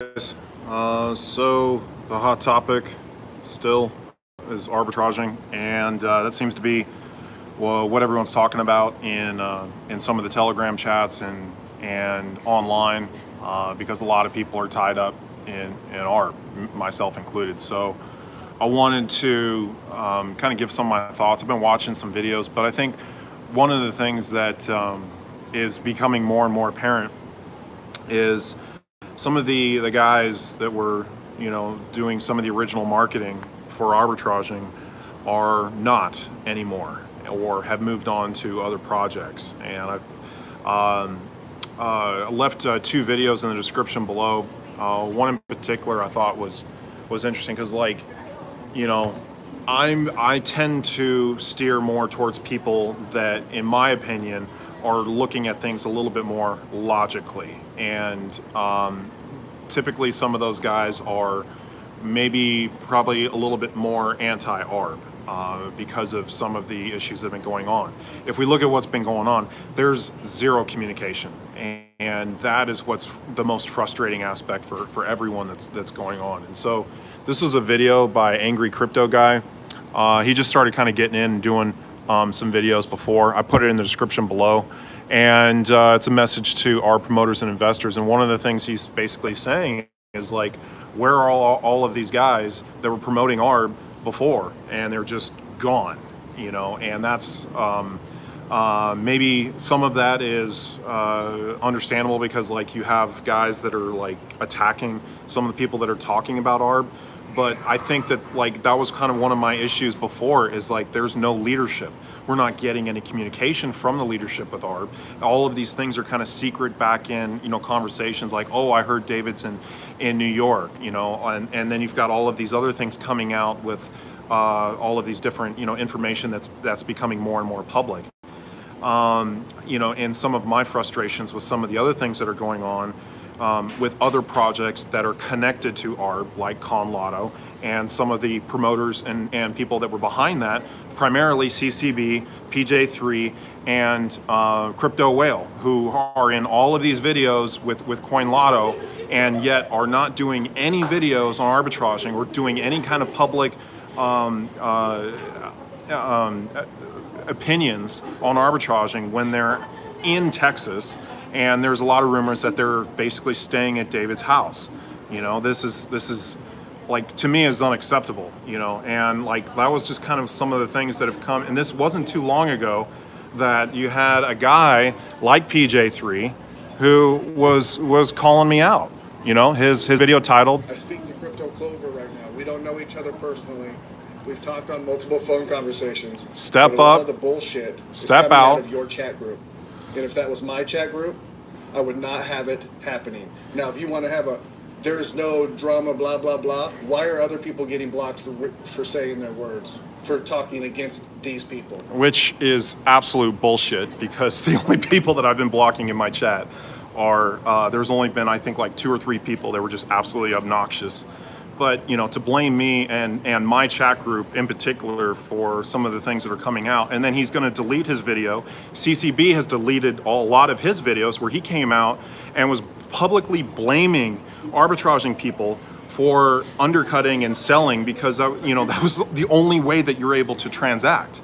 guys. So the hot topic still is arbitraging, and that seems to be what everyone's talking about in some of the Telegram chats and online, because a lot of people are tied up in Arb, myself included. So I wanted to kind of give some of my thoughts. I've been watching some videos, but I think one of the things that is becoming more and more apparent is some of the guys that were, doing some of the original marketing for arbitraging are not anymore, or have moved on to other projects. And I've left two videos in the description below. One in particular I thought was interesting because, I tend to steer more towards people that, in my opinion, are looking at things a little bit more logically. And typically some of those guys are probably a little bit more anti-Arb because of some of the issues that have been going on. If we look at what's been going on, there's zero communication. And that is what's the most frustrating aspect for everyone that's going on. And so this was a video by Angry Crypto Guy. He just started kind of getting in and doing some videos before. I put it in the description below. And it's a message to our promoters and investors. And one of the things he's basically saying is, where are all of these guys that were promoting Arb before? And they're just gone, and that's maybe some of that is understandable because, you have guys that are, attacking some of the people that are talking about Arb. But I think that, that was kind of one of my issues before is, there's no leadership. We're not getting any communication from the leadership with Arb. All of these things are kind of secret back in, conversations like, oh, I heard David's in New York, and then you've got all of these other things coming out with all of these different, information that's becoming more and more public. And some of my frustrations with some of the other things that are going on with other projects that are connected to Arb, like Con Lotto, and some of the promoters and people that were behind that, primarily CCB, PJ3, and Crypto Whale, who are in all of these videos with Coin Lotto, and yet are not doing any videos on arbitraging or doing any kind of public opinions on arbitraging when they're in Texas. And there's a lot of rumors that they're basically staying at David's house. This is to me is unacceptable, and that was just kind of some of the things that have come. And this wasn't too long ago that you had a guy like PJ3 who was calling me out. His video titled, I speak to Crypto Clover right now. We don't know each other personally. We've talked on multiple phone conversations. Step but a lot up, of the bullshit step is coming out of your chat group. And if that was my chat group, I would not have it happening. Now, if you want to have there's no drama, blah, blah, blah, why are other people getting blocked for saying their words, for talking against these people? Which is absolute bullshit, because the only people that I've been blocking in my chat are, there's only been, I think, 2 or 3 people that were just absolutely obnoxious. But, to blame me and my chat group in particular for some of the things that are coming out, and then he's going to delete his video. CCB has deleted a lot of his videos where he came out and was publicly blaming arbitraging people for undercutting and selling because, that was the only way that you're able to transact.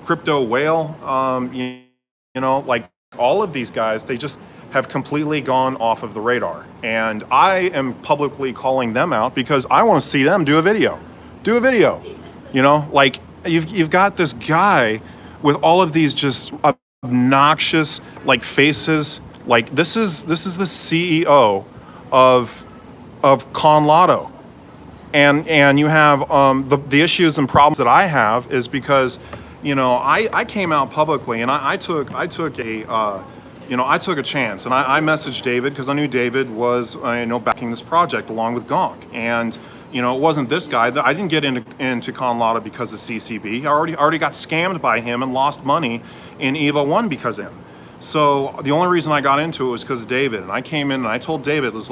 Crypto Whale, all of these guys, they just have completely gone off of the radar. And I am publicly calling them out because I want to see them do a video. You've got this guy with all of these just obnoxious faces. This is the CEO of Con Lotto. And you have the issues and problems that I have is because, I came out publicly and I took a chance, and I messaged David because I knew David was, backing this project along with Gonk. And, it wasn't this guy. I didn't get into Con Lotto because of CCB. I already got scammed by him and lost money in EVA 1 because of him. So the only reason I got into it was because of David. And I came in and I told David, it was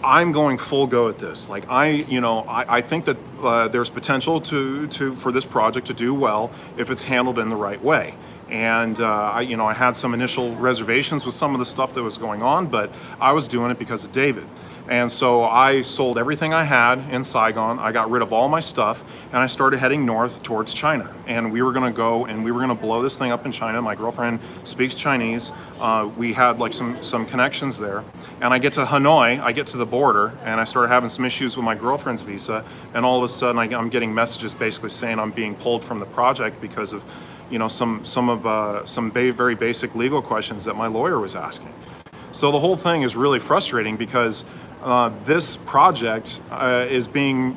I'm going full go at this. I think that there's potential for this project to do well if it's handled in the right way. And I had some initial reservations with some of the stuff that was going on, but I was doing it because of David. And so I sold everything I had in Saigon. I got rid of all my stuff, and I started heading north towards China. And we were going to go and we were going to blow this thing up in China. My girlfriend speaks Chinese. We had like some connections there. And I get to Hanoi, I get to the border, and I started having some issues with my girlfriend's visa. And all of a sudden, I'm getting messages basically saying I'm being pulled from the project because of, some very basic legal questions that my lawyer was asking. So the whole thing is really frustrating because this project is being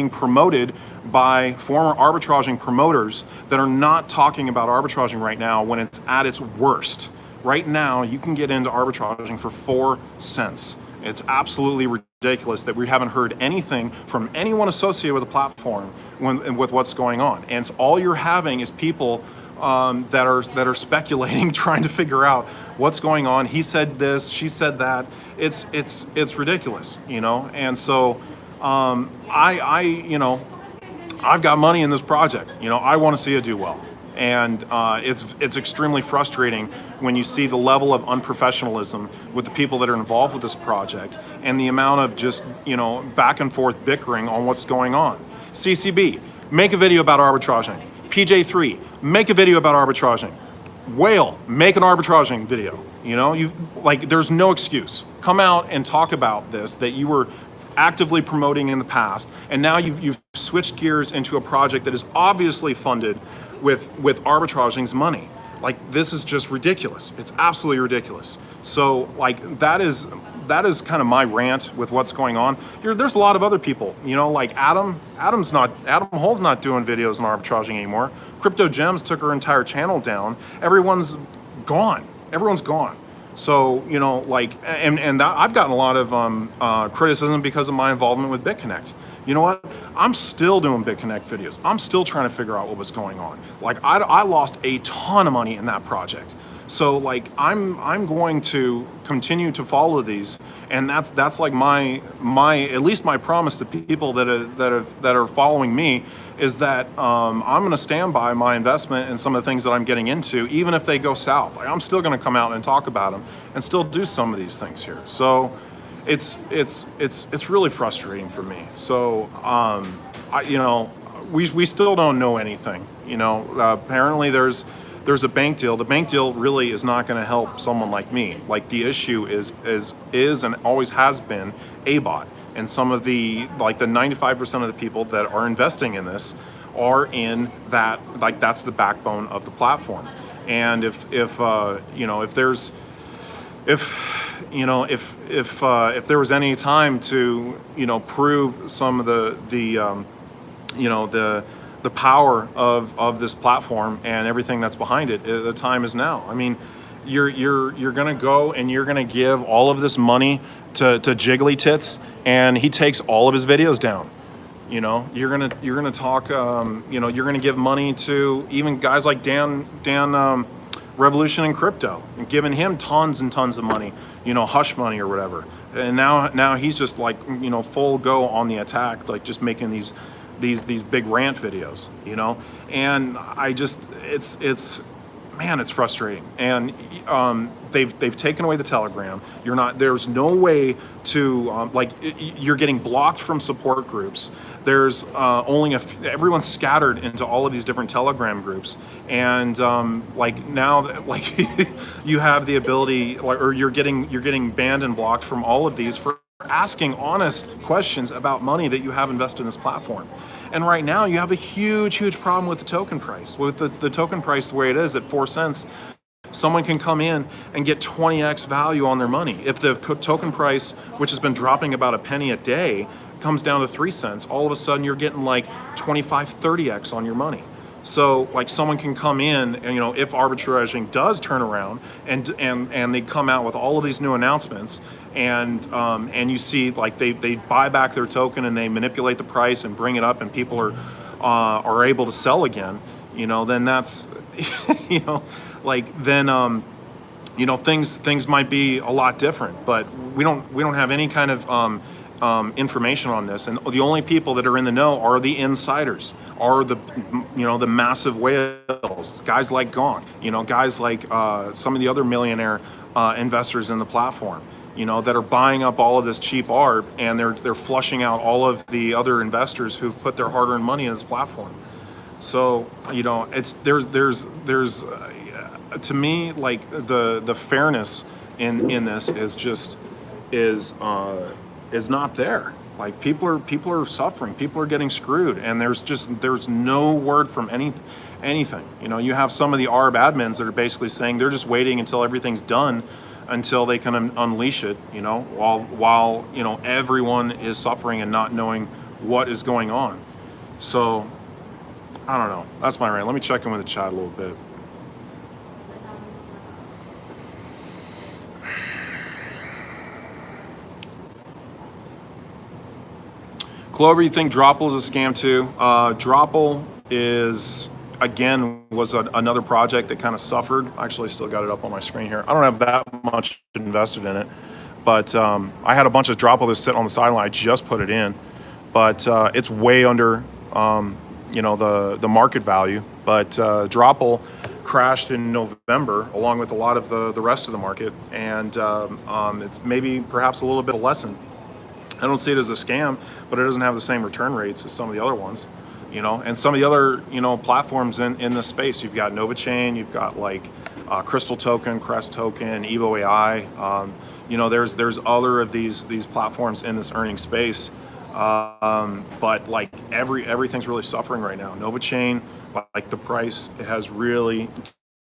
promoted by former arbitraging promoters that are not talking about arbitraging right now when it's at its worst. Right now, you can get into arbitraging for 4 cents. It's absolutely ridiculous that we haven't heard anything from anyone associated with the platform with what's going on. And so all you're having is people that are speculating, trying to figure out what's going on. He said this, she said that. It's ridiculous, And so I've got money in this project. I want to see it do well. And it's extremely frustrating when you see the level of unprofessionalism with the people that are involved with this project and the amount of just, back and forth bickering on what's going on. CCB, make a video about arbitraging. PJ3, make a video about arbitraging. Whale, make an arbitraging video. There's no excuse. Come out and talk about this that you were actively promoting in the past, and now you've switched gears into a project that is obviously funded with arbitraging's money. This is just ridiculous. It's absolutely ridiculous. So that is kind of my rant with what's going on. There's a lot of other people, like Adam Hull's not doing videos on arbitraging anymore. Crypto Gems took her entire channel down. Everyone's gone. So, and I've gotten a lot of criticism because of my involvement with BitConnect. You know what? I'm still doing BitConnect videos. I'm still trying to figure out what was going on. I lost a ton of money in that project. So I'm going to continue to follow these, and that's like my at least my promise to people that are following me is that I'm going to stand by my investment in some of the things that I'm getting into, even if they go south. I'm still going to come out and talk about them and still do some of these things here. So it's really frustrating for me. So we still don't know anything. Apparently there's a bank deal. The bank deal really is not going to help someone like me. The issue is and always has been ABOT. And some of the 95% of the people that are investing in this are in that, that's the backbone of the platform. And if there was any time to prove some of the power of this platform and everything that's behind it, the time is now. I mean, you're gonna go and you're gonna give all of this money to Jiggly Tits, and he takes all of his videos down. You're gonna talk. You're gonna give money to even guys like Dan Revolution in Crypto, and giving him tons and tons of money. Hush money or whatever. And now he's just full go on the attack, just making these big rant videos. And I just it's frustrating. And they've taken away the Telegram. There's no way to you're getting blocked from support groups. There's everyone's scattered into all of these different Telegram groups, and now you have the ability, or you're getting banned and blocked from all of these for asking honest questions about money that you have invested in this platform. And right now you have a huge problem with the token price. With the token price the way it is at 4 cents, someone can come in and get 20x value on their money. If the token price, which has been dropping about a penny a day, comes down to 3 cents, all of a sudden you're getting 25, 30x on your money. So someone can come in and if arbitraging does turn around and they come out with all of these new announcements, and you see they buy back their token and they manipulate the price and bring it up, and people are able to sell again, then that's things might be a lot different. But we don't have any kind of information on this, and the only people that are in the know are the insiders, are the massive whales, guys like Gonk, guys like some of the other millionaire investors in the platform. that are buying up all of this cheap Arb, and they're flushing out all of the other investors who've put their hard-earned money in this platform. So it's there's to me, like, the fairness in this is not there. Like, people are suffering, people are getting screwed, and there's no word from anything. You have some of the Arb admins that are basically saying they're just waiting until everything's done, until they can unleash it. While everyone is suffering and not knowing what is going on. So I don't know. That's my rant. Let me check in with the chat a little bit. Clover, you think Dropple is a scam too? Dropple was another project that kind of suffered. I actually still got it up on my screen here. I don't have that much invested in it, but I had a bunch of Dropple that sit on the sideline. I just put it in, but it's way under the market value. But Dropple crashed in November along with a lot of the rest of the market, and it's maybe perhaps a little bit of a lesson. I don't see it as a scam, but it doesn't have the same return rates as some of the other ones, and some of the other, platforms in this space. You've got NovaChain, you've got like Crystal Token, Crest Token, Evo AI. There's other of these platforms in this earning space, but like everything's really suffering right now. NovaChain, like the price, it has really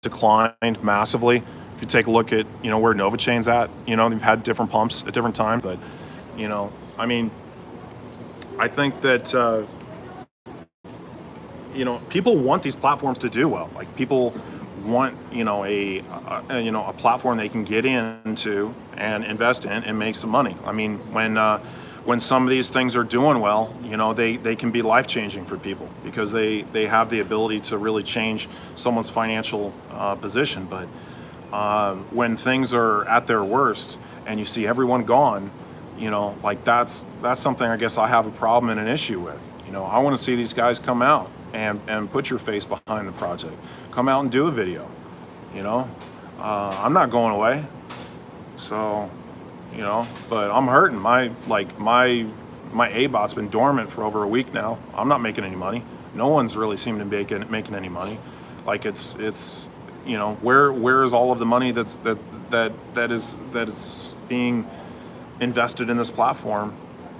declined massively. If you take a look at where NovaChain's at, they've had different pumps at different times, but I think that people want these platforms to do well. Like, people want a platform they can get into and invest in and make some money. When some of these things are doing well, they can be life-changing for people because they have the ability to really change someone's financial position. But when things are at their worst and you see everyone gone, like that's something I guess I have a problem and an issue with. I want to see these guys come out and put your face behind the project. Come out and do a video. I'm not going away. So, but I'm hurting. My A-bot's been dormant for over a week now. I'm not making any money. No one's really seemed to be making any money. Like, it's where is all of the money that is being invested in this platform?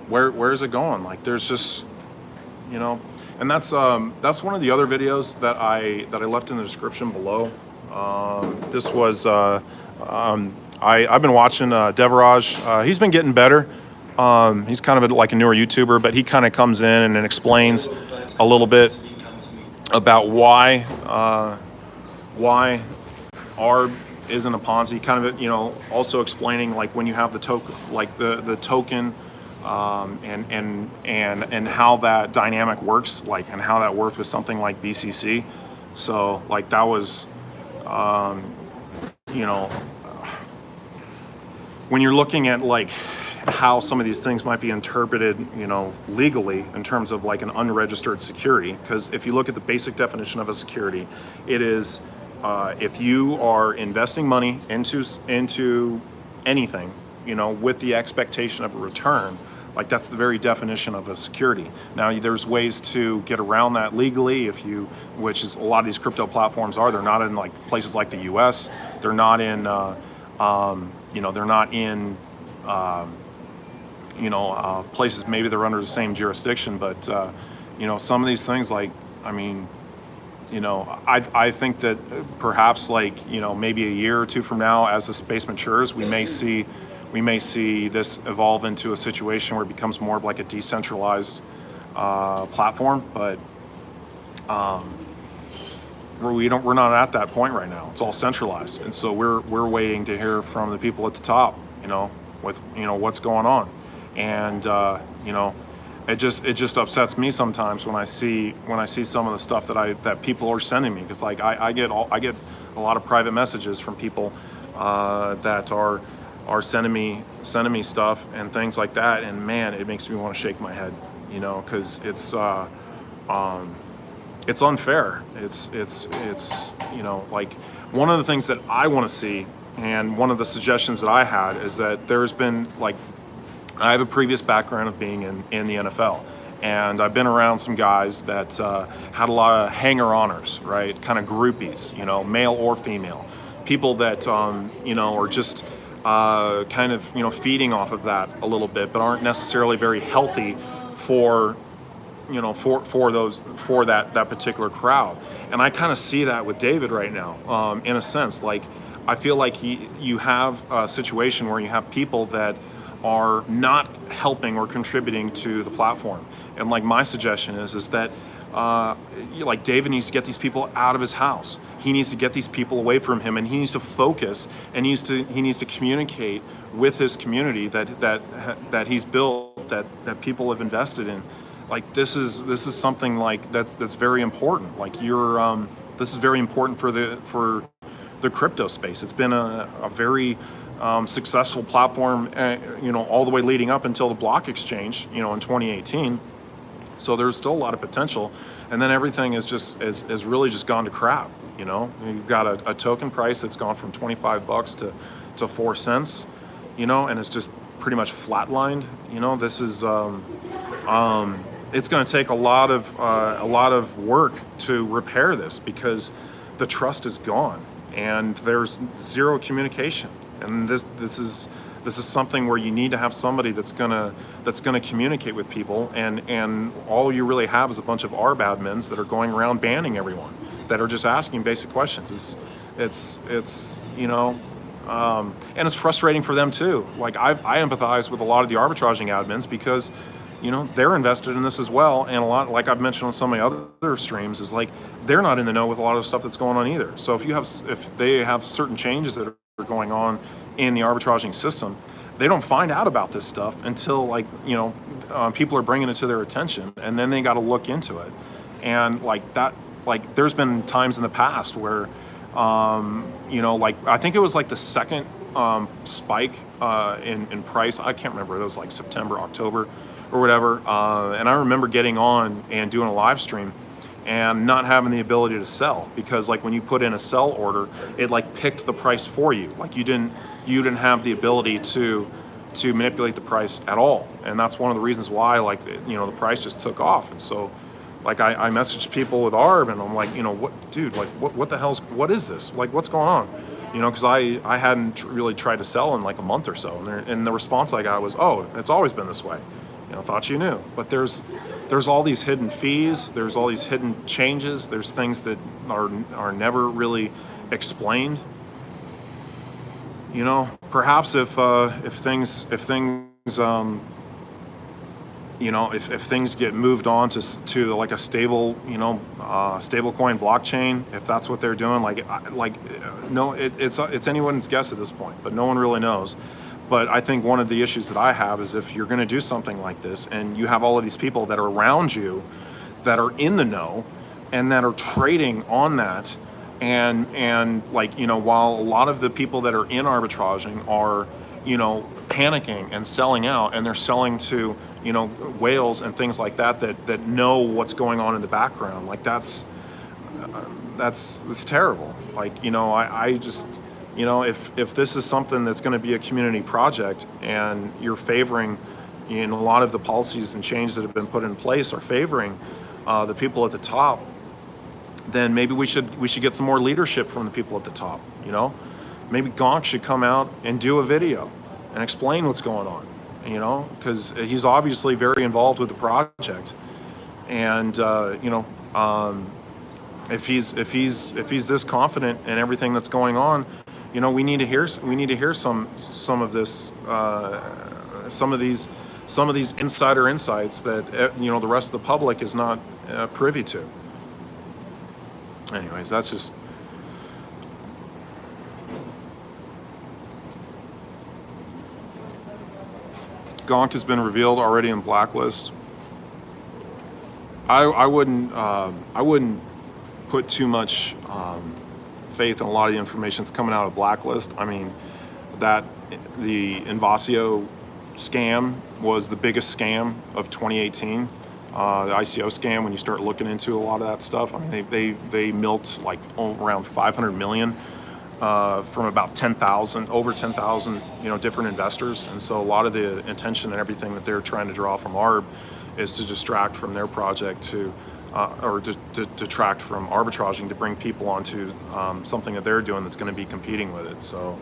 Where is it going? Like, there's just and that's one of the other videos that I left in the description below. This was I've been watching Devaraj. He's been getting better. He's kind of like a newer YouTuber, but he kind of comes in and explains a little bit about why Arb isn't a Ponzi. Kind of also explaining, like, when you have the token, like the token, and how that dynamic works, like, and how that works with something like BCC. So, like, that was when you're looking at, like, how some of these things might be interpreted, legally, in terms of like an unregistered security. Because if you look at the basic definition of a security, it is if you are investing money into anything, with the expectation of a return, like, that's the very definition of a security. Now, there's ways to get around that legally, which is a lot of these crypto platforms are. They're not in, like, places like the U.S. They're not in, they're not in, places maybe they're under the same jurisdiction. But some of these things, like, I think that perhaps, like, maybe a year or two from now, as the space matures, we may see this evolve into a situation where it becomes more of like a decentralized platform. But we're not at that point right now. It's all centralized, and so we're waiting to hear from the people at the top, with what's going on. And it just upsets me sometimes when I see some of the stuff that people are sending me, because, like, I get a lot of private messages from people that are sending me stuff and things like that, and man, it makes me want to shake my head, because it's unfair. It's like, one of the things that I want to see And one of the suggestions that I had is that there's been like, I have a previous background of being in the NFL, and I've been around some guys that had a lot of hanger-oners, right? Kind of groupies, you know, male or female, people that you know, are just kind of, you know, feeding off of that a little bit, but aren't necessarily very healthy for, you know, for that particular crowd. And I kind of see that with David right now, in a sense. Like, I feel like you have a situation where you have people that are not helping or contributing to the platform. And like, my suggestion is that like, David needs to get these people out of his house. He needs to get these people away from him, and he needs to focus, and he needs to communicate with his community that he's built, that people have invested in. Like, this is something like that's very important. Like, this is very important for the crypto space. It's been a very successful platform, you know, all the way leading up until the block exchange, you know, in 2018. So there's still a lot of potential, and then everything is really just gone to crap. You know, you've got a token price that's gone from $25 to 4 cents, you know, and it's just pretty much flatlined. You know, this is it's going to take a lot of work to repair this, because the trust is gone and there's zero communication. And this is something where you need to have somebody that's gonna communicate with people, and all you really have is a bunch of Arb admins that are going around banning everyone, that are just asking basic questions. It's you know, and it's frustrating for them too. Like, I empathize with a lot of the arbitraging admins, because, you know, they're invested in this as well, and a lot, like I've mentioned on some of my other streams, is like, they're not in the know with a lot of the stuff that's going on either. So if they have certain changes that are going on in the arbitraging system, they don't find out about this stuff until, like, you know, people are bringing it to their attention, and then they got to look into it. And like that, like, there's been times in the past where, you know, like, I think it was like the second spike in price. I can't remember. It was like September, October, or whatever. And I remember getting on and doing a live stream and not having the ability to sell, because like, when you put in a sell order, it like picked the price for you. Like, you didn't have the ability to manipulate the price at all. And that's one of the reasons why, like, you know, the price just took off. And so, like, I messaged people with Arb, and I'm like, you know, what the hell's, what is this? Like, what's going on? You know, because I hadn't really tried to sell in like a month or so. And the response I got was, oh, it's always been this way. You know, thought you knew. But there's all these hidden fees, there's all these hidden changes, there's things that are never really explained. You know, perhaps if things you know, if things get moved on to like a stable, you know, stable coin blockchain, if that's what they're doing, no, it's anyone's guess at this point, but no one really knows. But I think one of the issues that I have is, if you're going to do something like this, and you have all of these people that are around you that are in the know and that are trading on that, and like, you know, while a lot of the people that are in arbitraging are, you know, panicking and selling out, and they're selling to, you know, whales and things like that know what's going on in the background, like, that's terrible. Like, you know, I just, you know, if this is something that's going to be a community project, and you're favoring, you know, a lot of the policies and changes that have been put in place are favoring the people at the top, then maybe we should get some more leadership from the people at the top. You know, maybe Gonk should come out and do a video and explain what's going on. You know, because he's obviously very involved with the project, and you know, if he's this confident in everything that's going on, you know, we need to hear some of this, some of these insider insights that, you know, the rest of the public is not privy to. Anyways, that's just. Gonk has been revealed already in Blacklist. I wouldn't put too much faith in a lot of the information that's coming out of Blacklist. I mean, that the Invasio scam was the biggest scam of 2018. The ICO scam, when you start looking into a lot of that stuff, I mean, they milked like around 500 million from about 10,000, over 10,000, different investors. And so a lot of the attention and everything that they're trying to draw from Arb is to distract from their project or detract from arbitraging to bring people onto something that they're doing that's going to be competing with it. So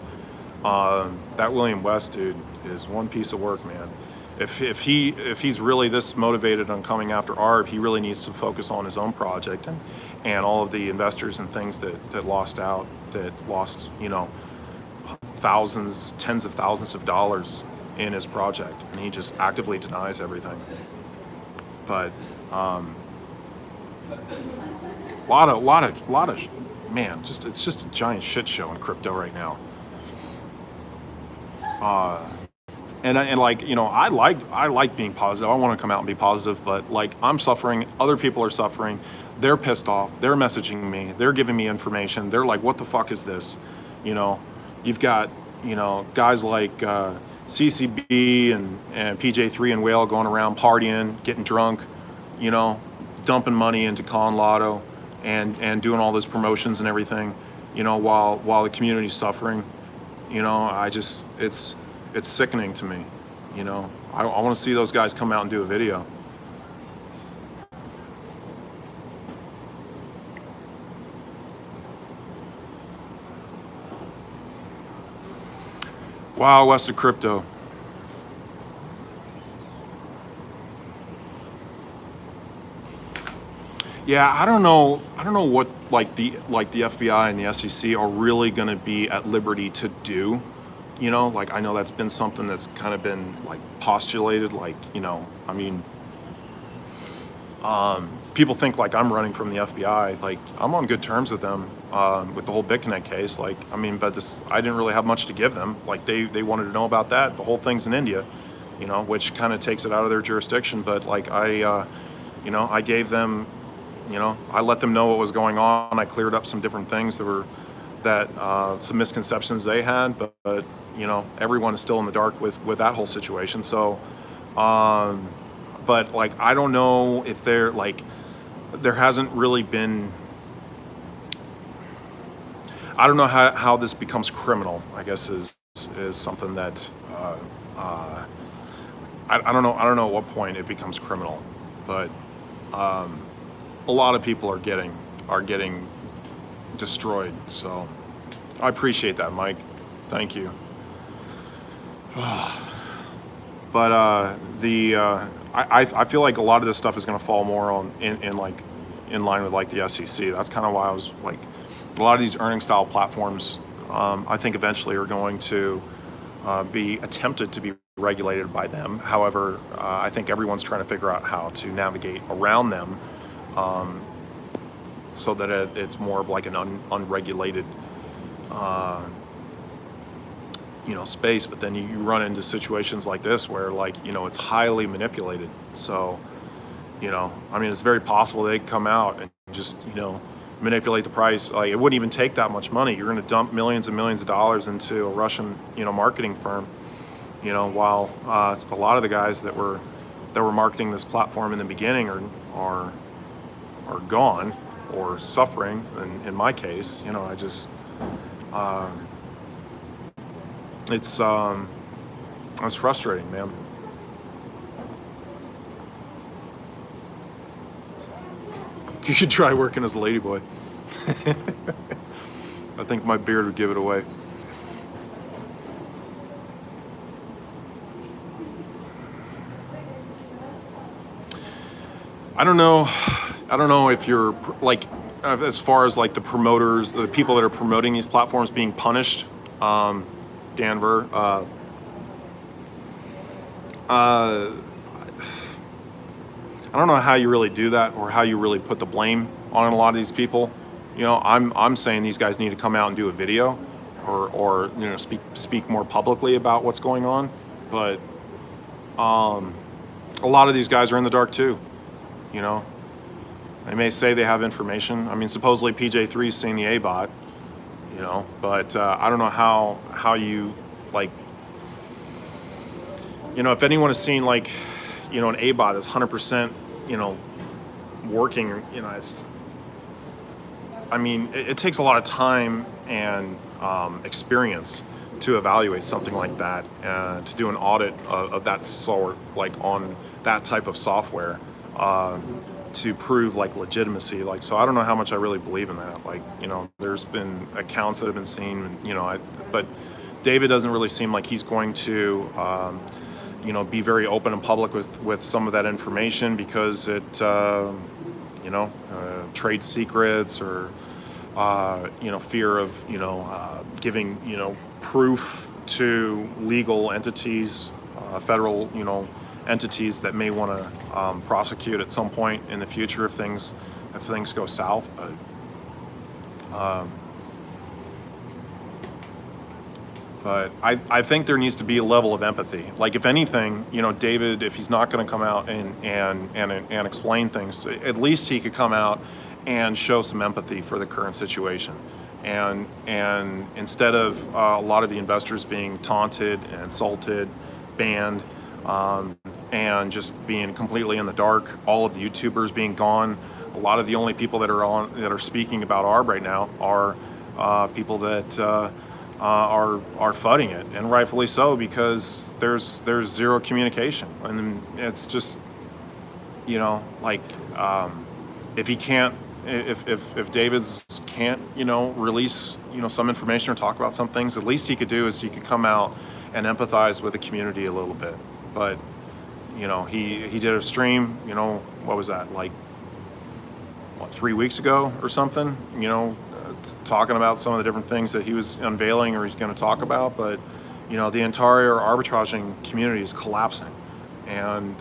that William West dude is one piece of work, man. If he's really this motivated on coming after Arb, he really needs to focus on his own project and all of the investors and things that lost, thousands, tens of thousands of dollars in his project, and he just actively denies everything. But lot of man, it's just a giant shit show in crypto right now. And like, I like being positive. I want to come out and be positive, but like, I'm suffering, other people are suffering, they're pissed off, they're messaging me, they're giving me information, they're like, what the fuck is this? You've got, guys like CCB and PJ3 and Whale going around partying, getting drunk, dumping money into Con Lotto and doing all those promotions and everything, while the community's suffering. It's sickening to me. I want to see those guys come out and do a video. Wow, West of Crypto. Yeah, I don't know what the FBI and the SEC are really going to be at liberty to do. Like, I know that's been something that's kind of been like postulated, people think like I'm running from the FBI. Like, I'm on good terms with them with the whole BitConnect case. Like, but I didn't really have much to give them. Like, they wanted to know about that. The whole thing's in India, which kind of takes it out of their jurisdiction. But like, I gave them, I let them know what was going on. I cleared up some different things that some misconceptions they had, but everyone is still in the dark with that whole situation. So, but like, I don't know if there hasn't really been, I don't know how this becomes criminal, I guess is something that, I don't know at what point it becomes criminal, but, a lot of people are getting destroyed. So I appreciate that, Mike. Thank you. But I feel like a lot of this stuff is going to fall more in line with like the SEC. That's kind of why I was like, a lot of these earning style platforms, I think eventually are going to be attempted to be regulated by them. However, I think everyone's trying to figure out how to navigate around them, so that it's more of like an unregulated space. But then you run into situations like this where it's highly manipulated. So it's very possible they come out and just manipulate the price. Like, it wouldn't even take that much money. You're going to dump millions and millions of dollars into a Russian marketing firm, while a lot of the guys that were marketing this platform in the beginning are gone or suffering. In my case, I just it's frustrating, man. You should try working as a ladyboy. I think my beard would give it away. I don't know if you're like, as far as like the promoters, the people that are promoting these platforms being punished. Danver, I don't know how you really do that or how you really put the blame on a lot of these people. I'm saying these guys need to come out and do a video or speak more publicly about what's going on. But a lot of these guys are in the dark too. They may say they have information. Supposedly PJ3's seen the A-bot, but I don't know how you, like, if anyone has seen, like, an A-bot is 100%, working, it takes a lot of time and experience to evaluate something like that, and to do an audit of that sort, like on that type of software, to prove like legitimacy. Like, so I don't know how much I really believe in that. Like, you know, there's been accounts that have been seen, you know, but David doesn't really seem like he's going to, you know, be very open and public with some of that information, because it, you know, trade secrets, or you know, fear of, you know, giving, you know, proof to legal entities, federal, you know, entities that may want to prosecute at some point in the future if things go south. But I think there needs to be a level of empathy. Like, if anything, you know, David, if he's not going to come out and explain things, at least he could come out and show some empathy for the current situation. And instead of a lot of the investors being taunted and insulted, banned, and just being completely in the dark, all of the YouTubers being gone, a lot of the only people that are speaking about Arb right now are people that are fudding it, and rightfully so, because there's zero communication. And it's just, you know, like, if he can't, if David's can't, you know, release, you know, some information or talk about some things, at least he could do is he could come out and empathize with the community a little bit. But, you know, he did a stream, you know, what was that, like, what, 3 weeks ago or something, you know, talking about some of the different things that he was unveiling or he's going to talk about. But, you know, the entire arbitraging community is collapsing, and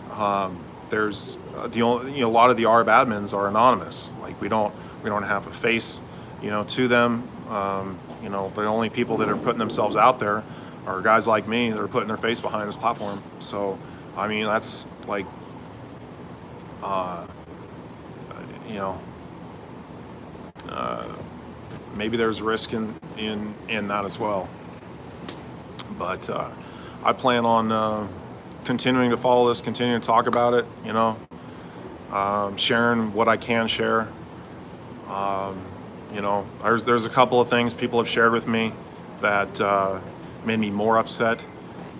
there's the only, you know, a lot of the Arb admins are anonymous. Like, we don't have a face, you know, to them. You know, the only people that are putting themselves out there are guys like me that are putting their face behind this platform. So, I mean, that's like, you know, maybe there's risk in that as well. But I plan on continuing to follow this, continuing to talk about it, you know, sharing what I can share. You know, there's a couple of things people have shared with me that made me more upset.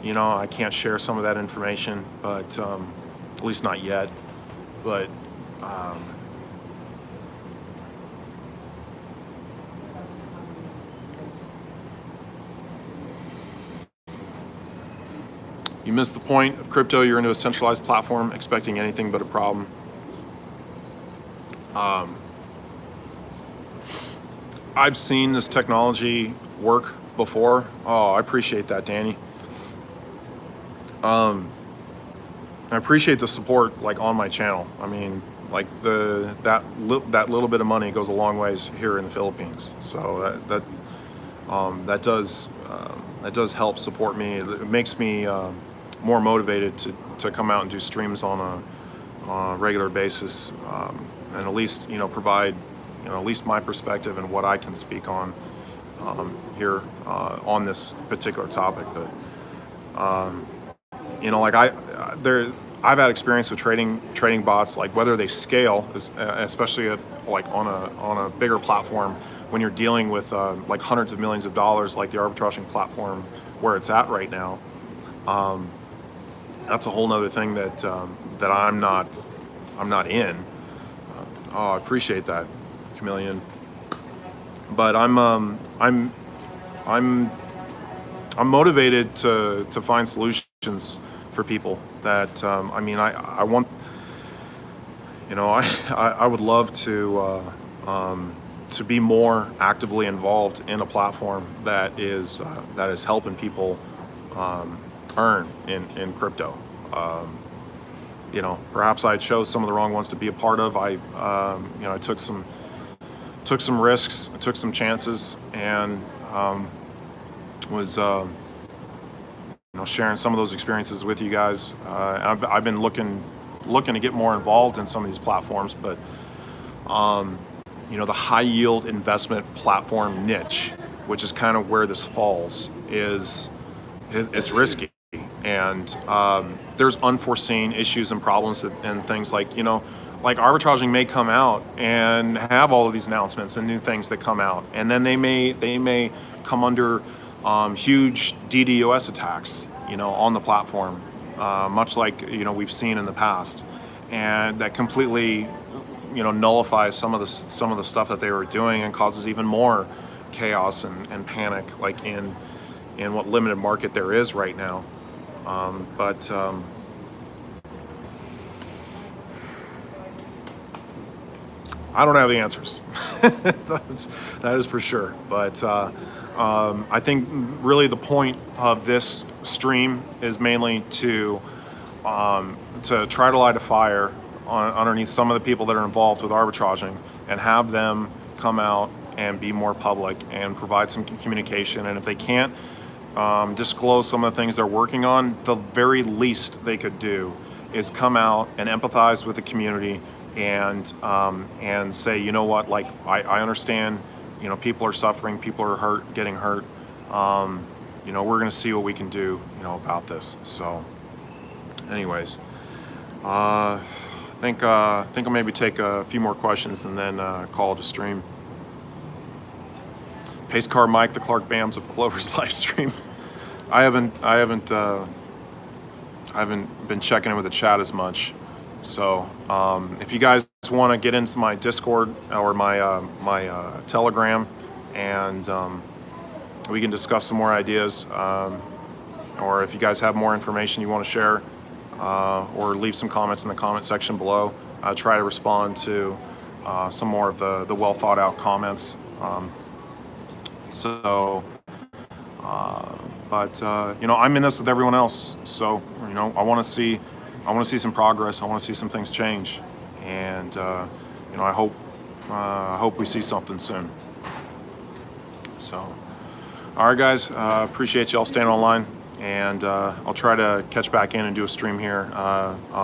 You know, I can't share some of that information, but at least not yet. But you missed the point of crypto. You're into a centralized platform expecting anything but a problem. I've seen this technology work before. Oh, I appreciate that, Danny. I appreciate the support, like, on my channel. I mean, like, that little bit of money goes a long ways here in the Philippines. So that does help support me. It makes me more motivated to come out and do streams on a regular basis, and at least, you know, provide, you know, at least my perspective and what I can speak on here on this particular topic. But you know, like, I've had experience with trading bots, like, whether they scale, especially at, like, on a bigger platform, when you're dealing with like hundreds of millions of dollars, like the arbitraging platform where it's at right now. That's a whole nother thing that I'm not in. Oh, I appreciate that, Chameleon. But I'm motivated to find solutions for people that, I mean, I want, you know, I would love to be more actively involved in a platform that is helping people earn in crypto. You know, perhaps I chose some of the wrong ones to be a part of. You know, I took some risks, I took some chances, and was you know, sharing some of those experiences with you guys. I've been looking to get more involved in some of these platforms, but you know, the high yield investment platform niche, which is kind of where this falls, it's risky. And there's unforeseen issues and problems and things, like, you know, like arbitraging may come out and have all of these announcements and new things that come out, and then they may come under huge DDoS attacks, on the platform, much like we've seen in the past, and that completely nullifies some of the stuff that they were doing and causes even more chaos and panic, like in what limited market there is right now. But I don't have the answers. that is for sure. But I think really the point of this stream is mainly to try to light a fire underneath some of the people that are involved with arbitraging and have them come out and be more public and provide some communication. And if they can't disclose some of the things they're working on, the very least they could do is come out and empathize with the community and say, you know what, like I understand, people are suffering, people are hurt, getting hurt. We're going to see what we can do, about this. So, anyways, I think I'll maybe take a few more questions and then call it a stream. Pace Car Mike, the Clark Bams of Clover's live stream. I haven't been checking in with the chat as much. So if you guys want to get into my Discord or my Telegram, and we can discuss some more ideas, or if you guys have more information you want to share, or leave some comments in the comment section below, I'll try to respond to some more of the well thought out comments. But I'm in this with everyone else, so I want to see some progress. I want to see some things change, and I hope we see something soon. So, all right, guys, appreciate y'all staying online, and I'll try to catch back in and do a stream here